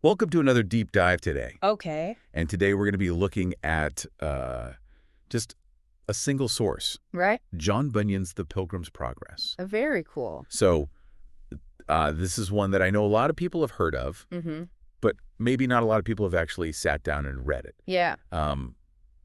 Welcome to another deep dive today. Okay. And today we're going to be looking at just a single source, Right? John Bunyan's The Pilgrim's Progress. Very cool. So this is one that I know a lot of people have heard of, but maybe not a lot of people have actually sat down and read it. Yeah.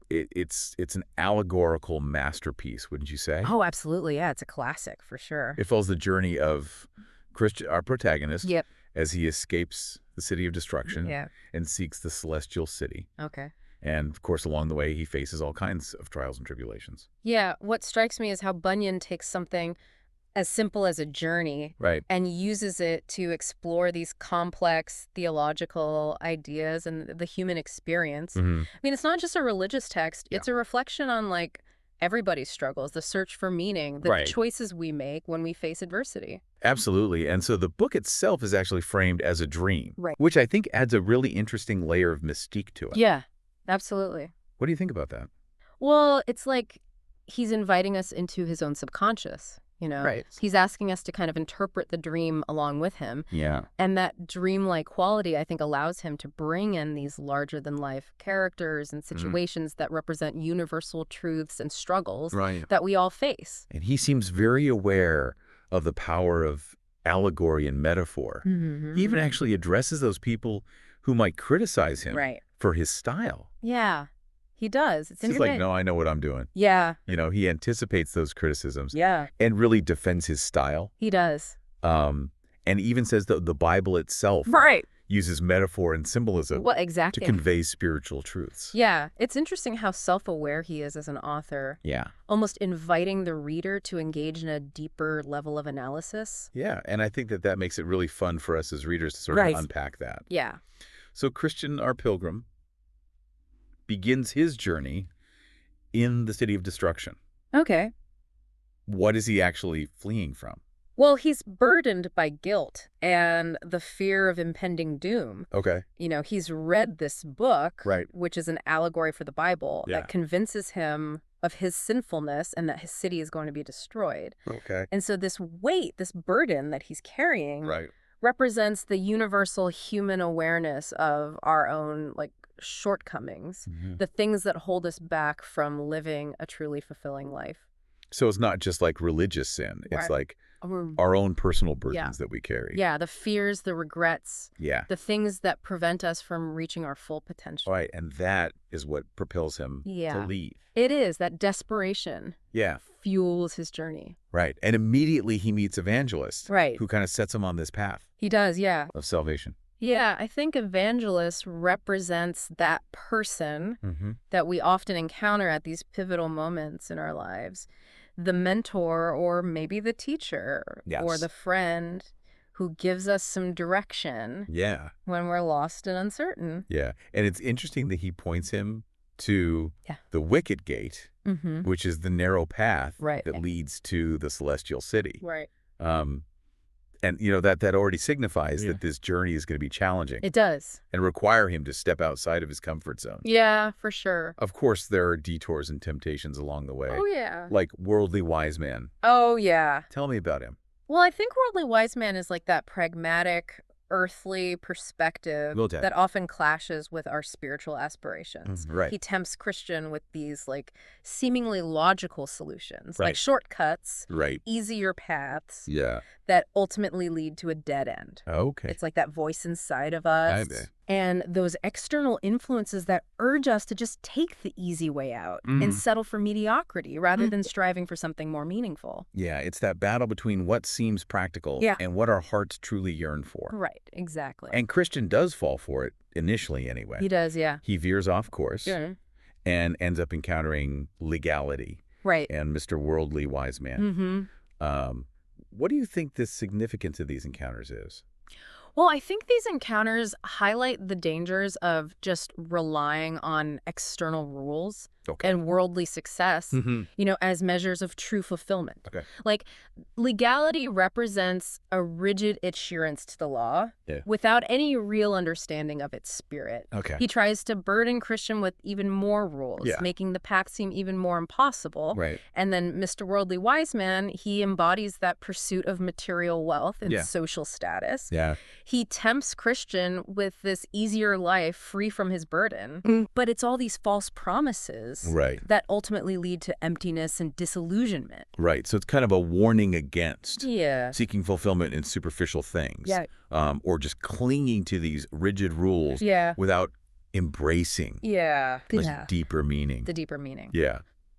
It's an allegorical masterpiece, wouldn't you say? Oh, absolutely. Yeah, it's a classic for sure. It follows the journey of Christian, our protagonist, Yep. as he escapes the city of destruction Yeah. and seeks the celestial city. Okay. And, of course, along the way, he faces all kinds of trials and tribulations. Yeah, what strikes me is how Bunyan takes something as simple as a journey Right. and uses it to explore these complex theological ideas and the human experience. I mean, it's not just a religious text. Yeah. It's a reflection on, like, everybody's struggles, the search for meaning, the Right. choices we make when we face adversity. Absolutely. And so the book itself is actually framed as a dream, Right. which I think adds a really interesting layer of mystique to it. Yeah, absolutely. What do you think about that? Well, it's like he's inviting us into his own subconscious, you know? Right. He's asking us to kind of interpret the dream along with him. Yeah. And that dreamlike quality, I think, allows him to bring in these larger-than-life characters and situations that represent universal truths and struggles Right. that we all face. And he seems very aware of the power of allegory and metaphor. He even actually addresses those people who might criticize him Right. for his style. Yeah, he does. It's He's like, no, I know what I'm doing. Yeah. You know, he anticipates those criticisms Yeah, and really defends his style. he does. And even says that the Bible itself Right. uses metaphor and symbolism Well, to exactly. convey spiritual truths. Yeah, it's interesting how self-aware he is as an author, Yeah. almost inviting the reader to engage in a deeper level of analysis. Yeah, and I think that makes it really fun for us as readers to sort Right. of unpack that. Yeah. So Christian, our pilgrim, begins his journey in the city of destruction. Okay. What is he actually fleeing from? Well, he's burdened by guilt and the fear of impending doom. Okay. You know, he's read this book, Right. which is an allegory for the Bible, Yeah. that convinces him of his sinfulness and that his city is going to be destroyed. Okay. And so this weight, this burden that he's carrying Right. represents the universal human awareness of our own, like, shortcomings, the things that hold us back from living a truly fulfilling life. So it's not just like religious sin. It's Right. like Or- our own personal burdens that we carry. Yeah, the fears, the regrets, Yeah. the things that prevent us from reaching our full potential. Right. And that is what propels him Yeah. to leave. It is. That desperation Yeah. fuels his journey. Right. And immediately he meets Evangelist, Right. who kind of sets him on this path He does, yeah. of salvation. Yeah, I think evangelist represents that person that we often encounter at these pivotal moments in our lives. The mentor or maybe the teacher or Yes. the friend who gives us some direction Yeah. when we're lost and uncertain. Yeah. And it's interesting that he points him to Yeah. the wicket gate, which is the narrow path Right. that leads to the celestial city. Right. And, you know, that already signifies that this journey is going to be challenging It does. and require him to step outside of his comfort zone. Yeah, for sure. Of course, there are detours and temptations along the way, Oh, yeah. like worldly wise man. Oh, yeah. Tell me about him. Well, I think Worldly Wise Man is like that pragmatic, earthly perspective Well done. that often clashes with our spiritual aspirations. Right. He tempts Christian with these like seemingly logical solutions, Right. like shortcuts, Right. easier paths Yeah. that ultimately lead to a dead end. Okay. It's like that voice inside of us bet. and those external influences that urge us to just take the easy way out and settle for mediocrity rather than striving for something more meaningful. Yeah, it's that battle between what seems practical Yeah. and what our hearts truly yearn for. Right, exactly. And Christian does fall for it, initially anyway. He does, yeah. He veers off course Yeah. and ends up encountering legality Right. and Mr. Worldly Wise Man. What do you think the significance of these encounters is? Well, I think these encounters highlight the dangers of just relying on external rules and worldly success, as measures of true fulfillment. Like, legality represents a rigid adherence to the law without any real understanding of its spirit. He tries to burden Christian with even more rules, making the path seem even more impossible. And then Mr. Worldly Wise Man, he embodies that pursuit of material wealth and social status. He tempts Christian with this easier life free from his burden. But it's all these false promises that ultimately lead to emptiness and disillusionment. So it's kind of a warning against seeking fulfillment in superficial things, or just clinging to these rigid rules without embracing this deeper meaning. The deeper meaning.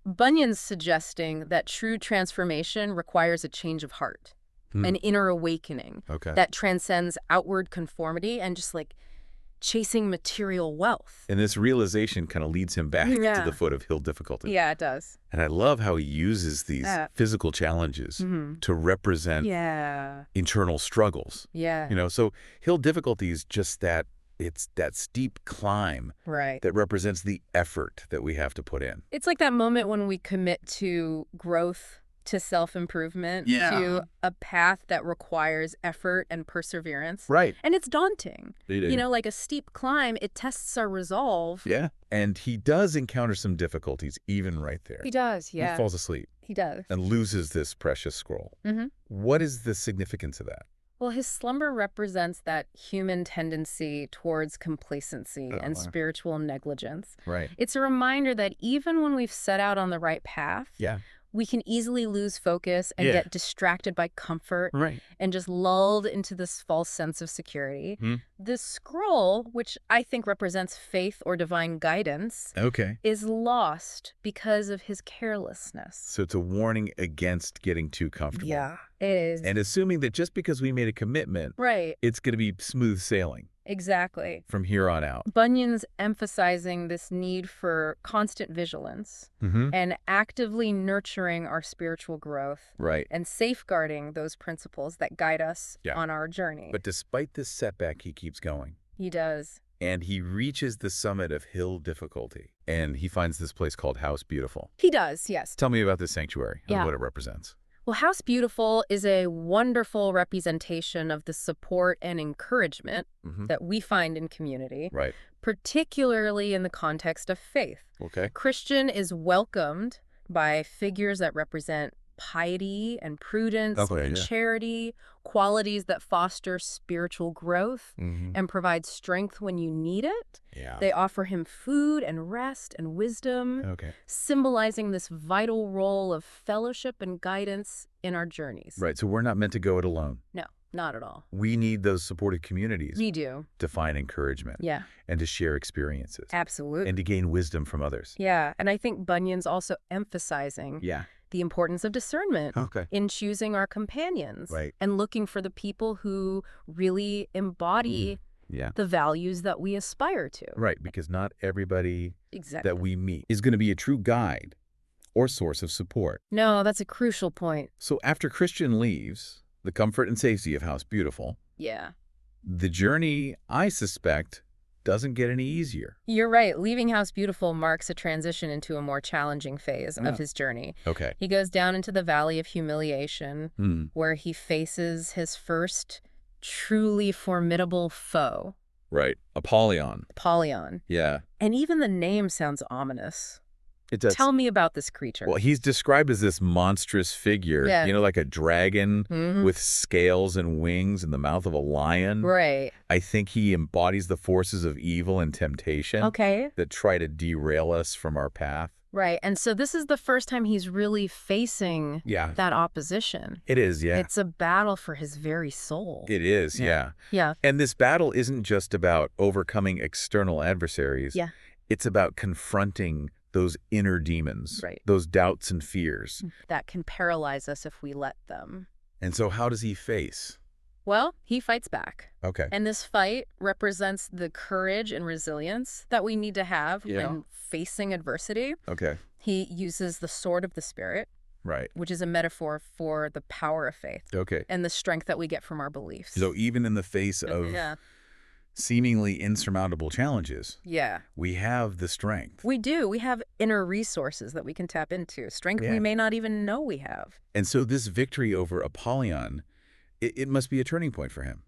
Bunyan's suggesting that true transformation requires a change of heart, an inner awakening that transcends outward conformity and just like chasing material wealth. And this realization kind of leads him back to the foot of hill difficulty. Yeah, it does. And I love how he uses these physical challenges to represent internal struggles. So hill difficulty is just that. It's that steep climb that represents the effort that we have to put in. It's like that moment when we commit to growth, to self-improvement, to a path that requires effort and perseverance. And it's daunting. Like a steep climb, it tests our resolve. And he does encounter some difficulties even right there. He does, He falls asleep. He does. And loses this precious scroll. What is the significance of that? Well, his slumber represents that human tendency towards complacency and spiritual negligence. It's a reminder that even when we've set out on the right path, we can easily lose focus and get distracted by comfort and just lulled into this false sense of security. This scroll, which I think represents faith or divine guidance, is lost because of his carelessness. So it's a warning against getting too comfortable. It is. And assuming that just because we made a commitment, it's going to be smooth sailing. Exactly. From here on out. Bunyan's emphasizing this need for constant vigilance and actively nurturing our spiritual growth and safeguarding those principles that guide us on our journey. But despite this setback, he keeps going. He does. And he reaches the summit of hill difficulty. And he finds this place called House Beautiful. He does, yes. Tell me about this sanctuary and what it represents. Well, House Beautiful is a wonderful representation of the support and encouragement that we find in community, particularly in the context of faith. Christian is welcomed by figures that represent piety and prudence and charity, qualities that foster spiritual growth and provide strength when you need it. They offer him food and rest and wisdom, symbolizing this vital role of fellowship and guidance in our journeys. So we're not meant to go it alone. No, not at all. We need those supportive communities. We do. To find encouragement. And to share experiences. Absolutely. And to gain wisdom from others. And I think Bunyan's also emphasizing the importance of discernment in choosing our companions and looking for the people who really embody the values that we aspire to. Because not everybody that we meet is going to be a true guide or source of support. No, that's a crucial point. So after Christian leaves the comfort and safety of House Beautiful, the journey, I suspect, doesn't get any easier. You're right. Leaving House Beautiful marks a transition into a more challenging phase of his journey. He goes down into the Valley of Humiliation, where he faces his first truly formidable foe. Apollyon. And even the name sounds ominous. It does. Tell me about this creature. Well, he's described as this monstrous figure, like a dragon with scales and wings and the mouth of a lion. I think he embodies the forces of evil and temptation that try to derail us from our path. And so this is the first time he's really facing that opposition. It is, It's a battle for his very soul. It is, And this battle isn't just about overcoming external adversaries. It's about confronting those inner demons, those doubts and fears. That can paralyze us if we let them. And so how does he face? Well, he fights back. And this fight represents the courage and resilience that we need to have when facing adversity. He uses the sword of the Spirit, which is a metaphor for the power of faith and the strength that we get from our beliefs. So even in the face of seemingly insurmountable challenges, Yeah. we have the strength. We do. We have inner resources that we can tap into, strength we may not even know we have. And so this victory over Apollyon, it must be a turning point for him.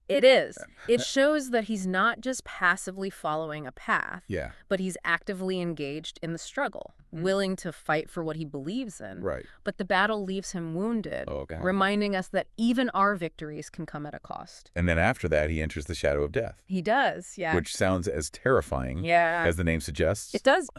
It is. It shows that he's not just passively following a path, but he's actively engaged in the struggle, willing to fight for what he believes in. Right. But the battle leaves him wounded, reminding us that even our victories can come at a cost. And then after that, he enters the shadow of death. He does, yeah. Which sounds as terrifying as the name suggests. It does.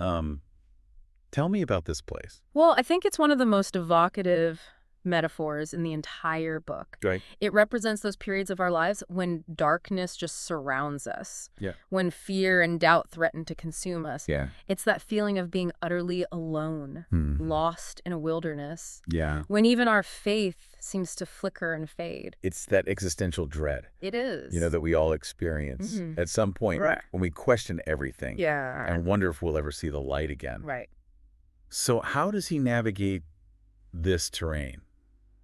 Tell me about this place. Well, I think it's one of the most evocative metaphors in the entire book. Right. It represents those periods of our lives when darkness just surrounds us. Yeah. When fear and doubt threaten to consume us. Yeah. It's that feeling of being utterly alone, lost in a wilderness. Yeah. When even our faith seems to flicker and fade. It's that existential dread. It is. That we all experience at some point when we question everything. Yeah. And wonder if we'll ever see the light again. Right. So how does he navigate this terrain?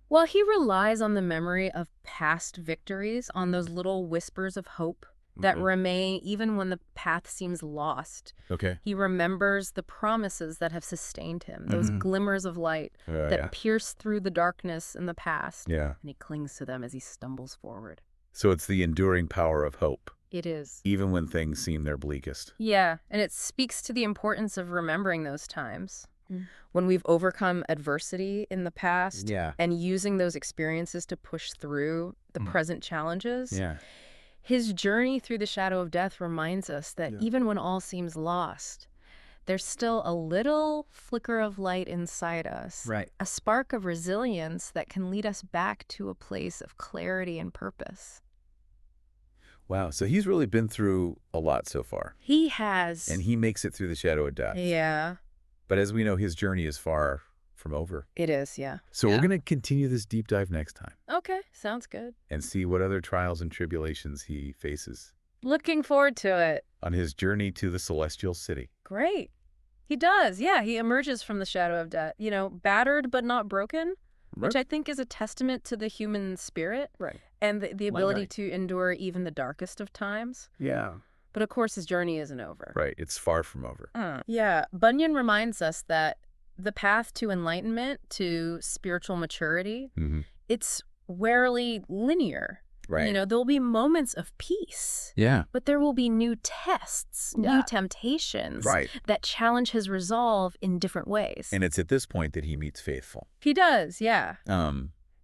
Well, he relies on the memory of past victories, on those little whispers of hope that remain even when the path seems lost. Okay. He remembers the promises that have sustained him, those glimmers of light that pierce through the darkness in the past. Yeah. And he clings to them as he stumbles forward. So it's the enduring power of hope. It is. Even when things seem their bleakest. Yeah, and it speaks to the importance of remembering those times. When we've overcome adversity in the past and using those experiences to push through the present challenges. His journey through the shadow of death reminds us that even when all seems lost, there's still a little flicker of light inside us, a spark of resilience that can lead us back to a place of clarity and purpose. Wow, so he's really been through a lot so far. He has. And he makes it through the shadow of death. Yeah. But as we know, his journey is far from over. It is, yeah. So we're going to continue this deep dive next time. Okay, sounds good. And see what other trials and tribulations he faces. Looking forward to it. On his journey to the celestial city. Great. He does, yeah. He emerges from the shadow of death, battered but not broken, which I think is a testament to the human spirit. Right. And the ability to endure even the darkest of times. Yeah. But of course, his journey isn't over. Right. It's far from over. Yeah. Bunyan reminds us that the path to enlightenment, to spiritual maturity, it's rarely linear. Right. There'll be moments of peace. Yeah. But there will be new tests, new temptations that challenge his resolve in different ways. And it's at this point that he meets Faithful. He does, yeah.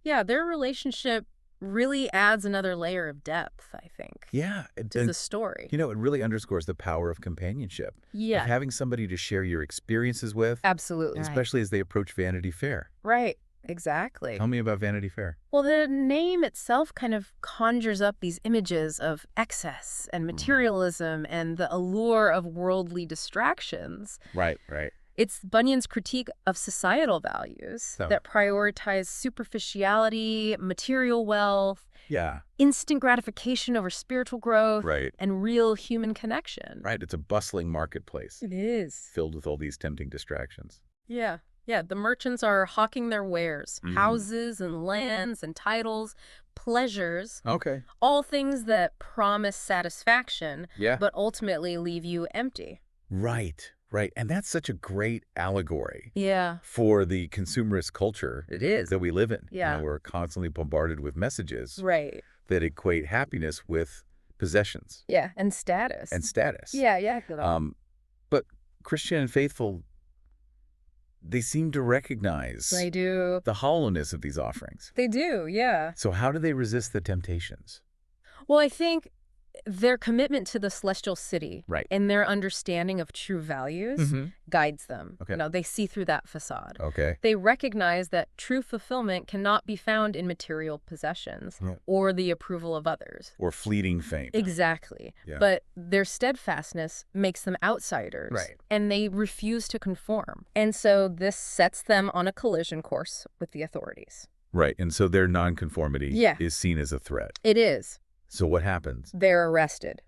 Yeah, their relationship really adds another layer of depth, I think. Yeah. To the story. It really underscores the power of companionship. Yeah. Of having somebody to share your experiences with. Absolutely. Especially as they approach Vanity Fair. Right. Exactly. Tell me about Vanity Fair. Well, the name itself kind of conjures up these images of excess and materialism and the allure of worldly distractions. Right, right. It's Bunyan's critique of societal values that prioritize superficiality, material wealth, instant gratification over spiritual growth, and real human connection. Right. It's a bustling marketplace. It is. Filled with all these tempting distractions. Yeah. Yeah, the merchants are hawking their wares, houses and lands and titles, pleasures. Okay. All things that promise satisfaction, but ultimately leave you empty. Right. Right. And that's such a great allegory for the consumerist culture that we live in. We're constantly bombarded with messages that equate happiness with possessions. Yeah. And status. Yeah. But Christian and Faithful, they seem to recognize the hollowness of these offerings. They do, yeah. So how do they resist the temptations? Well, I think their commitment to the celestial city and their understanding of true values guides them. Okay. They see through that facade. Okay. They recognize that true fulfillment cannot be found in material possessions or the approval of others. Or fleeting fame. Exactly. Yeah. But their steadfastness makes them outsiders. And they refuse to conform. And so this sets them on a collision course with the authorities. Right. And so their nonconformity is seen as a threat. It is. So what happens? They're arrested.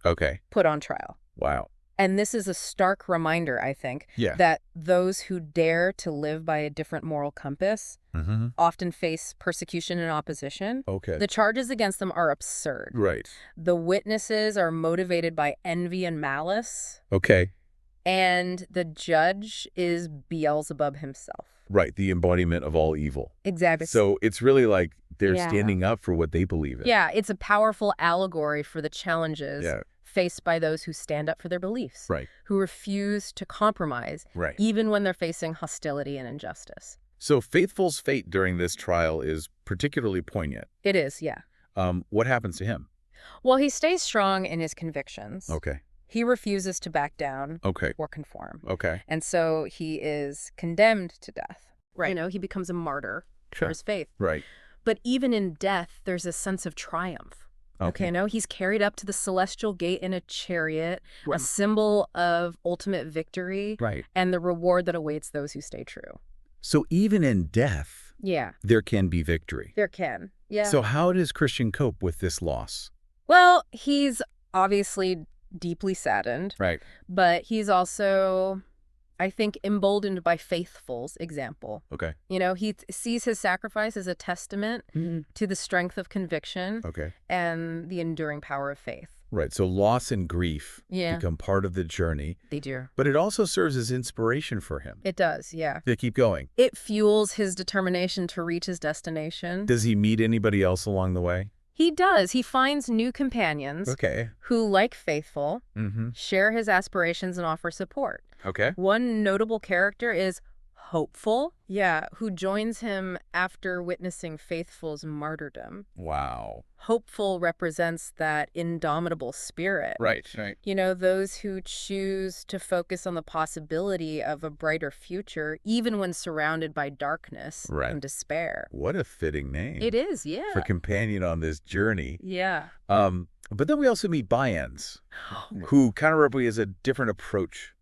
Okay. Put on trial. Wow. And this is a stark reminder, I think, that those who dare to live by a different moral compass often face persecution and opposition. Okay. The charges against them are absurd. Right. The witnesses are motivated by envy and malice. Okay. And the judge is Beelzebub himself. Right, the embodiment of all evil. Exactly. So it's really like they're standing up for what they believe in. Yeah, it's a powerful allegory for the challenges faced by those who stand up for their beliefs, who refuse to compromise, even when they're facing hostility and injustice. So Faithful's fate during this trial is particularly poignant. It is, yeah. What happens to him? Well, he stays strong in his convictions. Okay. He refuses to back down or conform. Okay. And so he is condemned to death. Right. You know, he becomes a martyr for his faith. Right. But even in death, there's a sense of triumph. Okay, no, he's carried up to the celestial gate in a chariot, a symbol of ultimate victory and the reward that awaits those who stay true. So even in death, there can be victory. There can, So how does Christian cope with this loss? Well, he's obviously deeply saddened. Right. But he's also, I think, emboldened by Faithful's example. Okay. You know, he sees his sacrifice as a testament to the strength of conviction and the enduring power of faith. Right. So loss and grief become part of the journey. They do. But it also serves as inspiration for him. It does, yeah. To keep going. It fuels his determination to reach his destination. Does he meet anybody else along the way? He does. He finds new companions who, like Faithful, share his aspirations and offer support. Okay. One notable character is Hopeful, who joins him after witnessing Faithful's martyrdom. Wow. Hopeful represents that indomitable spirit. Right. You know, those who choose to focus on the possibility of a brighter future, even when surrounded by darkness and despair. What a fitting name. It is, for companion on this journey. Yeah. But then we also meet Bians, who kind of represents a different approach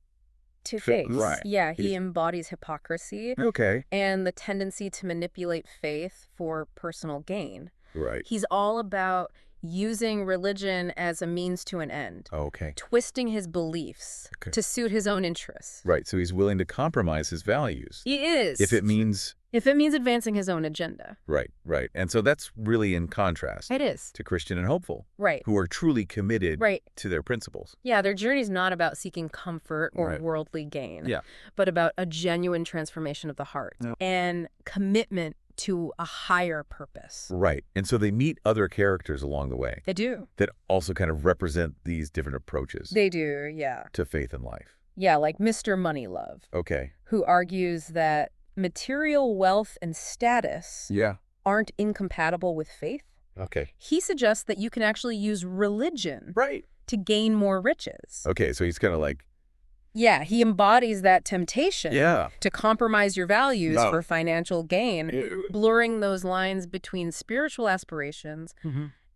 to faith. Right. Yeah, he embodies hypocrisy. Okay. And the tendency to manipulate faith for personal gain. Right. He's all about using religion as a means to an end. Okay. Twisting his beliefs to suit his own interests. Right. So he's willing to compromise his values. He is. If it means advancing his own agenda. Right. And so that's really in contrast. It is. To Christian and Hopeful. Right. Who are truly committed to their principles. Yeah, their journey's not about seeking comfort or worldly gain. Yeah. But about a genuine transformation of the heart and commitment to a higher purpose. Right. And so they meet other characters along the way. They do. That also kind of represent these different approaches. They do, yeah. To faith and life. Yeah, like Mr. Moneylove. Okay. Who argues that material wealth and status aren't incompatible with faith. Okay. He suggests that you can actually use religion to gain more riches. Okay, so he's kind of like... Yeah, he embodies that temptation to compromise your values for financial gain, blurring those lines between spiritual aspirations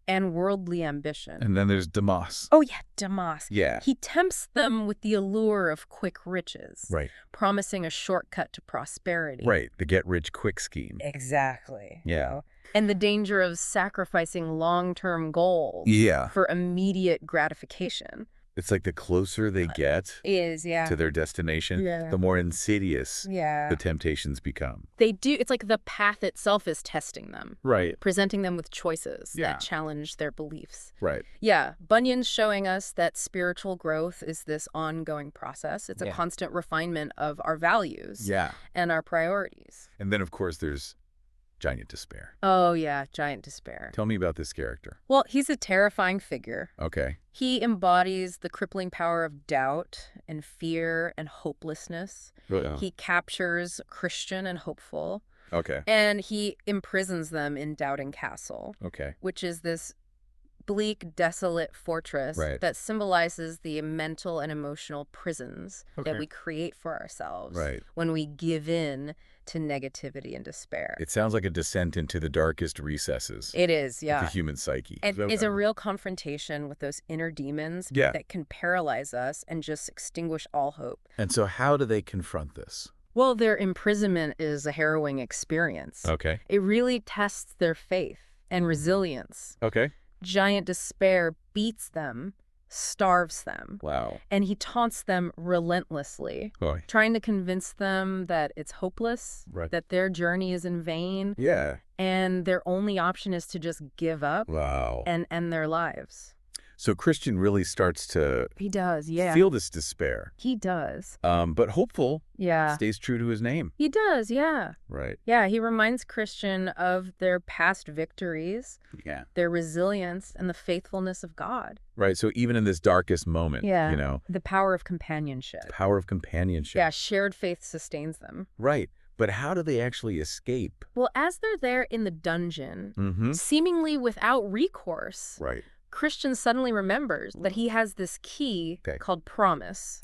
and worldly ambition. And then there's Demas. Oh, yeah, Demas. Yeah. He tempts them with the allure of quick riches. Right. Promising a shortcut to prosperity. Right, the get-rich-quick scheme. Exactly. Yeah. You know? And the danger of sacrificing long-term goals for immediate gratification. It's like the closer they get to their destination, the more insidious the temptations become. They do. It's like the path itself is testing them. Right. Presenting them with choices that challenge their beliefs. Right. Yeah. Bunyan's showing us that spiritual growth is this ongoing process. It's a constant refinement of our values and our priorities. And then, of course, there's Giant Despair. Oh, yeah. Giant Despair. Tell me about this character. Well, he's a terrifying figure. Okay. He embodies the crippling power of doubt and fear and hopelessness. He captures Christian and Hopeful. Okay. And he imprisons them in Doubting Castle. Okay. Which is this bleak, desolate fortress that symbolizes the mental and emotional prisons that we create for ourselves when we give in to negativity and despair. It sounds like a descent into the darkest recesses. It is, of the human psyche. And it's a real confrontation with those inner demons that can paralyze us and just extinguish all hope. And so how do they confront this? Well, their imprisonment is a harrowing experience. Okay. It really tests their faith and resilience. Okay. Giant Despair beats them starves them. Wow. And he taunts them relentlessly, trying to convince them that it's hopeless, that their journey is in vain. Yeah. And their only option is to just give up and end their lives. So Christian really starts to feel this despair. He does. But hopeful stays true to his name. He does, yeah. Right. Yeah, he reminds Christian of their past victories, their resilience, and the faithfulness of God. Right, so even in this darkest moment, you know. The power of companionship. Power of companionship. Yeah, shared faith sustains them. Right. But how do they actually escape? Well, as they're there in the dungeon, seemingly without recourse, Christian suddenly remembers that he has this key called promise.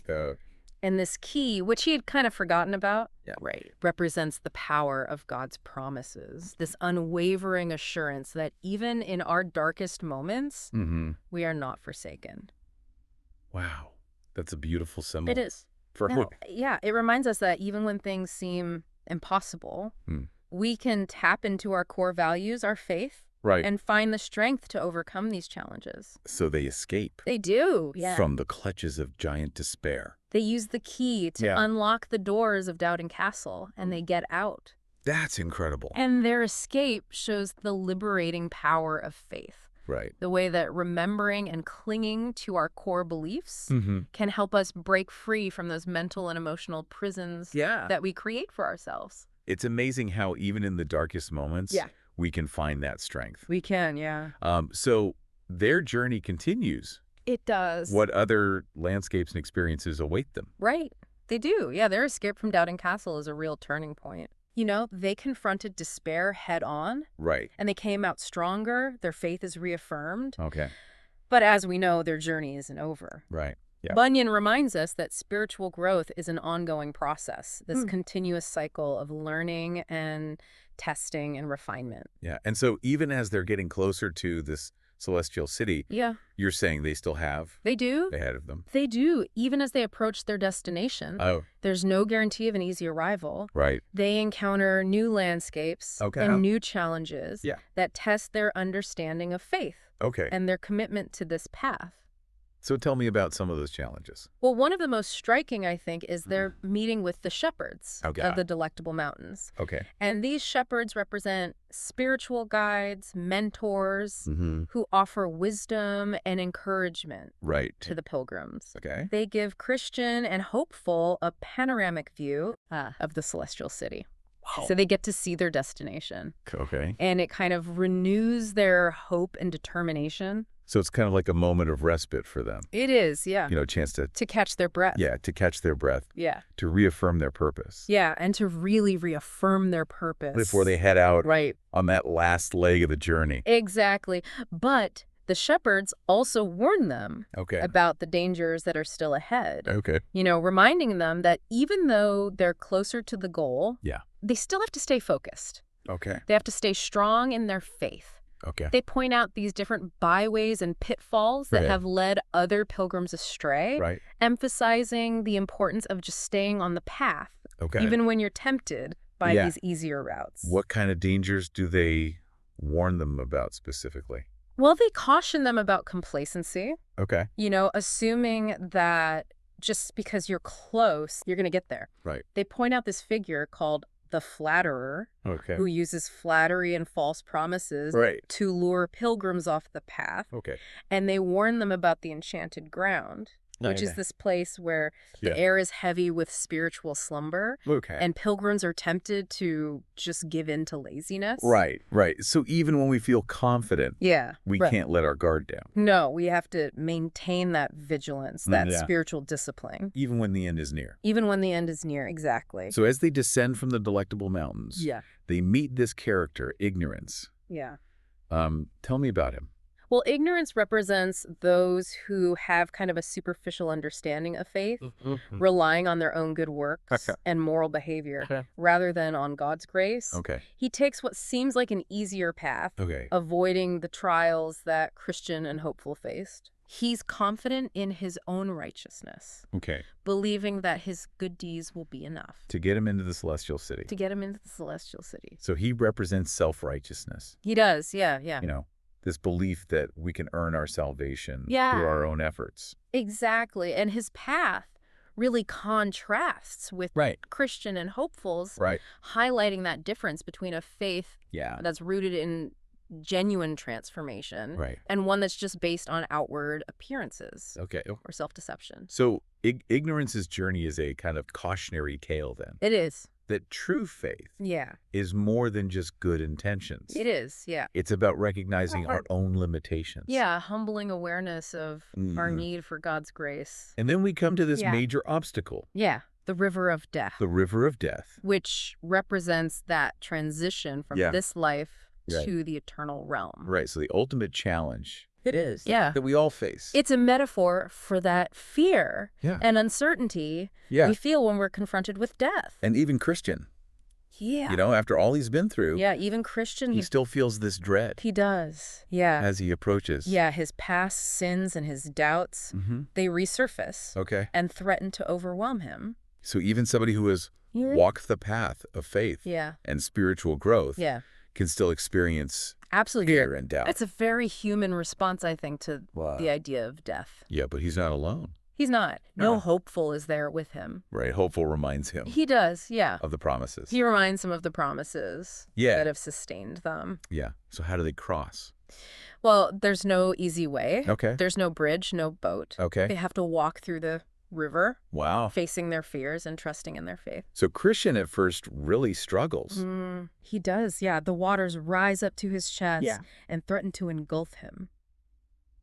And this key, which he had kind of forgotten about, represents the power of God's promises, this unwavering assurance that even in our darkest moments, we are not forsaken. Wow. That's a beautiful symbol. It is. Yeah, it reminds us that even when things seem impossible, we can tap into our core values, our faith, and find the strength to overcome these challenges. So they escape. They do, from the clutches of giant despair. They use the key to unlock the doors of Doubting Castle, and they get out. That's incredible. And their escape shows the liberating power of faith. Right. The way that remembering and clinging to our core beliefs can help us break free from those mental and emotional prisons that we create for ourselves. It's amazing how even in the darkest moments, we can find that strength. We can, So their journey continues. It does. What other landscapes and experiences await them? Right. They do. Yeah, their escape from Doubting Castle is a real turning point. You know, they confronted despair head on. Right. And they came out stronger. Their faith is reaffirmed. Okay. But as we know, their journey isn't over. Right. Yeah. Bunyan reminds us that spiritual growth is an ongoing process, this continuous cycle of learning and testing and refinement. Yeah. And so even as they're getting closer to this celestial city, you're saying they still have ahead of them. They do. Even as they approach their destination, there's no guarantee of an easy arrival. Right. They encounter new landscapes and new challenges that test their understanding of faith and their commitment to this path. So tell me about some of those challenges. Well, one of the most striking, I think, is their meeting with the shepherds of the Delectable Mountains. And these shepherds represent spiritual guides, mentors, who offer wisdom and encouragement to the pilgrims. They give Christian and hopeful a panoramic view of the celestial city. So they get to see their destination. And it kind of renews their hope and determination. So it's kind of like a moment of respite for them. It is, yeah. You know, a chance to catch their breath. Yeah, to catch their breath. Yeah. To reaffirm their purpose. Yeah, and to really reaffirm their purpose. Before they head out on that last leg of the journey. Exactly. But the shepherds also warn them about the dangers that are still ahead. You know, reminding them that even though they're closer to the goal, they still have to stay focused. They have to stay strong in their faith. They point out these different byways and pitfalls that have led other pilgrims astray, emphasizing the importance of just staying on the path, even when you're tempted by these easier routes. What kind of dangers do they warn them about specifically? Well, they caution them about complacency. You know, assuming that just because you're close, you're going to get there. They point out this figure called the flatterer, who uses flattery and false promises to lure pilgrims off the path. And they warn them about the enchanted ground, which is this place where the air is heavy with spiritual slumber, and pilgrims are tempted to just give in to laziness. Right. So even when we feel confident, we can't let our guard down. No, we have to maintain that vigilance, that spiritual discipline. Even when the end is near. Even when the end is near, exactly. So as they descend from the Delectable Mountains, they meet this character, Ignorance. Tell me about him. Well, ignorance represents those who have kind of a superficial understanding of faith, relying on their own good works and moral behavior rather than on God's grace. He takes what seems like an easier path, avoiding the trials that Christian and hopeful faced. He's confident in his own righteousness, believing that his good deeds will be enough. To get him into the celestial city. To get him into the celestial city. So he represents self-righteousness. He does, yeah. You know, This belief that we can earn our salvation through our own efforts. Exactly. And his path really contrasts with Christian and hopefuls, highlighting that difference between a faith that's rooted in genuine transformation and one that's just based on outward appearances or self-deception. So ignorance's journey is a kind of cautionary tale then. It is. That true faith is more than just good intentions. It is, It's about recognizing our own limitations. Yeah, humbling awareness of our need for God's grace. And then we come to this major obstacle. Yeah, the river of death. The river of death. Which represents that transition from this life to the eternal realm. Right, so the ultimate challenge. It is. Yeah. That we all face. It's a metaphor for that fear and uncertainty we feel when we're confronted with death. And even Christian. Yeah. You know, after all he's been through. Yeah, even Christian. He still feels this dread. He does. Yeah. As he approaches. Yeah, his past sins and his doubts, they resurface. And threaten to overwhelm him. So even somebody who has walked the path of faith and spiritual growth can still experience fear and doubt. It's a very human response, I think, to the idea of death. Yeah, but he's not alone. He's not. No hopeful is there with him. Right, hopeful reminds him. He does, of the promises. He reminds him of the promises that have sustained them. Yeah, so how do they cross? Well, there's no easy way. Okay. There's no bridge, no boat. Okay. They have to walk through the river. Wow. Facing their fears and trusting in their faith. So Christian at first really struggles. He does, The waters rise up to his chest and threaten to engulf him.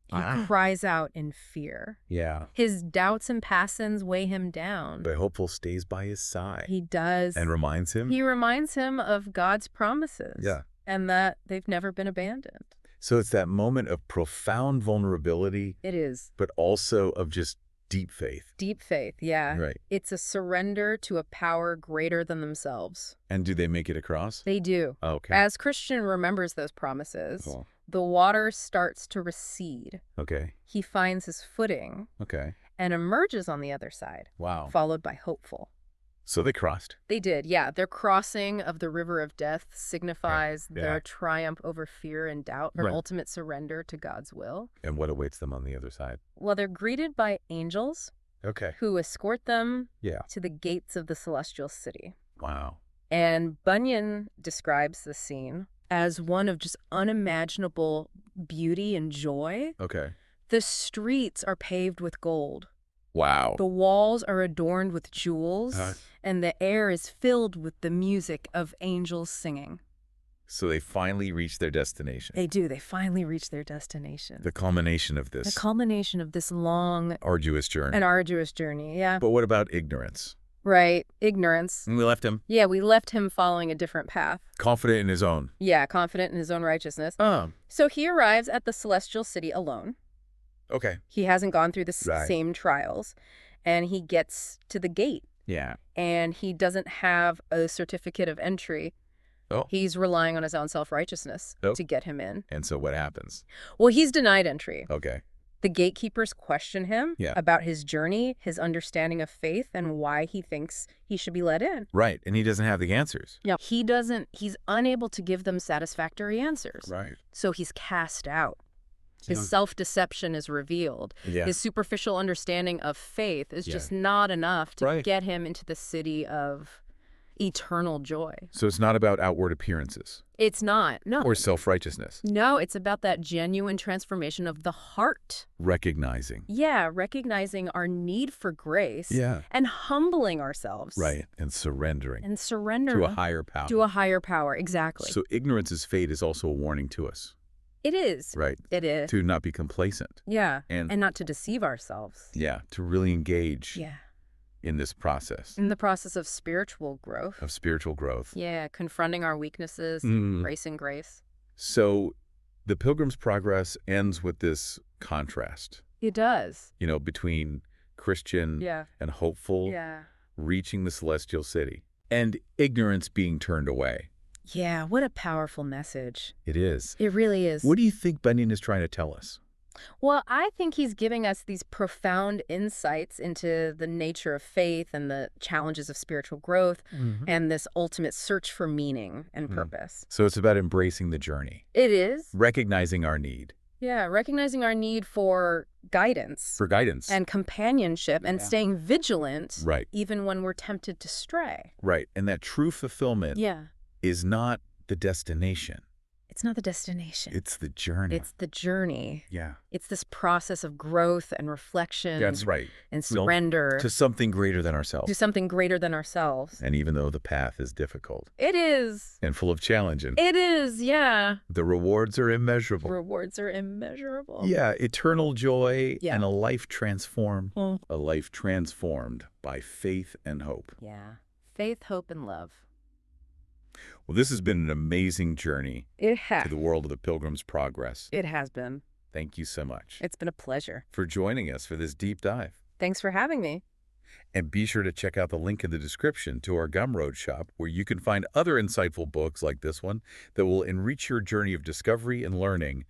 He cries out in fear. Yeah. His doubts and passions weigh him down. But hopeful stays by his side. He does. And reminds him? He reminds him of God's promises. Yeah. And that they've never been abandoned. So it's that moment of profound vulnerability. It is. But also of just deep faith. Deep faith, yeah. Right. It's a surrender to a power greater than themselves. And do they make it across? They do. Okay. As Christian remembers those promises, the water starts to recede. Okay. He finds his footing. Okay. And emerges on the other side. Wow. Followed by hopeful. So they crossed. They did, Their crossing of the river of death signifies their triumph over fear and doubt, their ultimate surrender to God's will. And what awaits them on the other side? Well, they're greeted by angels who escort them to the gates of the celestial city. Wow. And Bunyan describes the scene as one of just unimaginable beauty and joy. Okay. The streets are paved with gold. Wow. The walls are adorned with jewels, and the air is filled with the music of angels singing. So they finally reach their destination. They do. They finally reach their destination. The culmination of this. The culmination of this long... arduous journey. An arduous journey, But what about ignorance? Right. Ignorance. And we left him. Yeah, we left him following a different path. Confident in his own. Yeah, confident in his own righteousness. So he arrives at the celestial city alone. Okay. He hasn't gone through the same trials. And he gets to the gate. Yeah. And he doesn't have a certificate of entry. He's relying on his own self-righteousness to get him in. And so what happens? Well, he's denied entry. Okay. The gatekeepers question him about his journey, his understanding of faith, and why he thinks he should be let in. Right. And he doesn't have the answers. Yeah. He's unable to give them satisfactory answers. Right. So he's cast out. His self-deception is revealed. Yeah. His superficial understanding of faith is just not enough to get him into the city of eternal joy. So it's not about outward appearances. It's not, no. Or self-righteousness. No, it's about that genuine transformation of the heart. Recognizing. Yeah, recognizing our need for grace. Yeah. And humbling ourselves. Right, and surrendering. And surrendering. To a higher power. To a higher power, exactly. So ignorance's fate is also a warning to us. It is. Right. It is. To not be complacent. Yeah, and not to deceive ourselves. Yeah, to really engage. Yeah. In this process. In the process of spiritual growth. Of spiritual growth. Yeah, confronting our weaknesses, embracing grace. So the Pilgrim's Progress ends with this contrast. It does. You know, between Christian and hopeful, reaching the celestial city, and ignorance being turned away. Yeah, what a powerful message. It is. It really is. What do you think Bunyan is trying to tell us? Well, I think he's giving us these profound insights into the nature of faith and the challenges of spiritual growth and this ultimate search for meaning and purpose. So it's about embracing the journey, It is. recognizing our need. Yeah, recognizing our need for guidance. For guidance. And companionship and staying vigilant Right. even when we're tempted to stray. Right. And that true fulfillment is not the destination. It's not the destination. It's the journey. It's the journey. Yeah. It's this process of growth and reflection. That's right. And surrender. To something greater than ourselves. To something greater than ourselves. And even though the path is difficult. It is. And full of challenge. It is, yeah. The rewards are immeasurable. Rewards are immeasurable. Yeah, eternal joy and a life transformed. A life transformed by faith and hope. Yeah. Faith, hope, and love. Well, this has been an amazing journey to the world of the Pilgrim's Progress. It has been. Thank you so much. It's been a pleasure. For joining us for this deep dive. Thanks for having me. And be sure to check out the link in the description to our Gumroad shop, where you can find other insightful books like this one that will enrich your journey of discovery and learning.